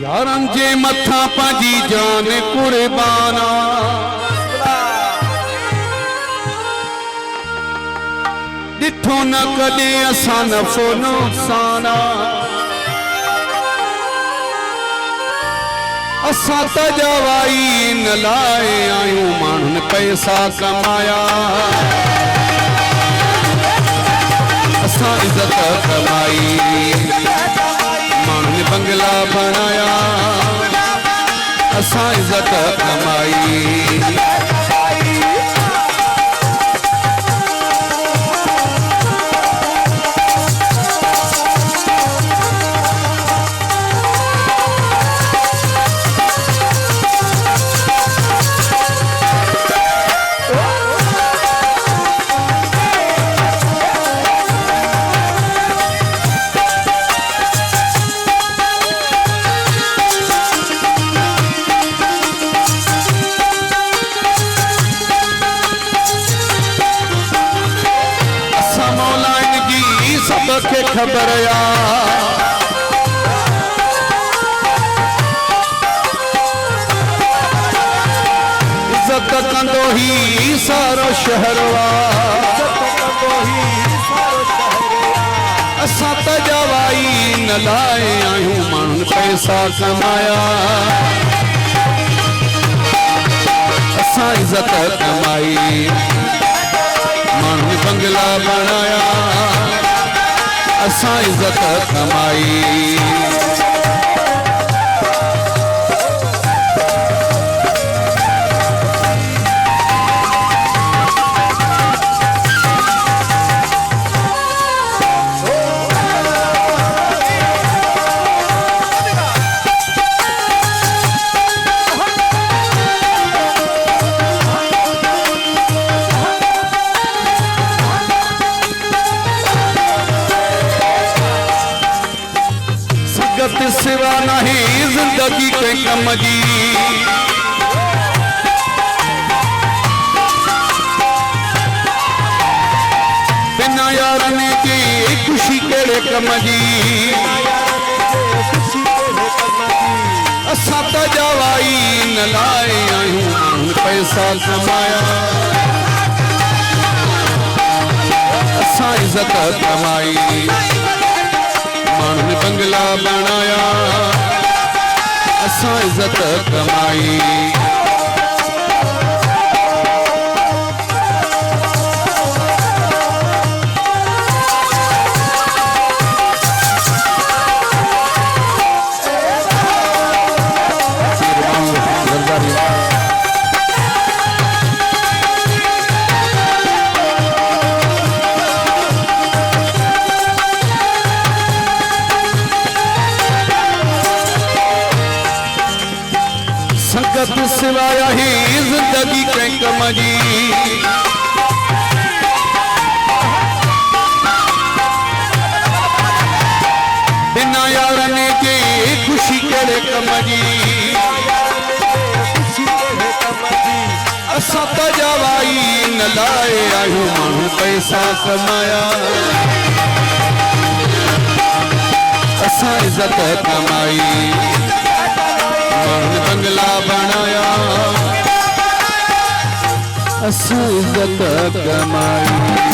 यारन जे मथा पंहिंजी जान कुर्बाना ॾिठो न कॾहिं असां नफ़ो नुक़साना असां त जवाई न लाइ आहियूं माण्हुनि पैसा कमाया असां इज़त कमाई माण्हुनि बंगला बनाया असां इज़त कमाई सबके खबर या इज्जत कंदो ही सारो शहरवा असां त जवाई न लाइ आहियूं माण्हुनि पैसा कमाया असां इज़त कमाई माण्हुनि बंगला बनाया असां इज़त कमाई सिवा नहीं जिंदगी के कम जी बिना यारने की खुशी केड़े कम जी असां त जवाई न लाइ आहियूं पैसा कमाया असां इज़त कमाई माण्हुनि बंगला बनाया असां इज़त कमाई संगत सिवाया ही जिंदगी के कम जी बिना यारने के खुशी केड़े कम जी असां त जवाई न लाइ आहियूं माण्हू पैसा कमाया असां इज़त कमाई माण्हुनि बंगला बनाया असां इज़त कमाई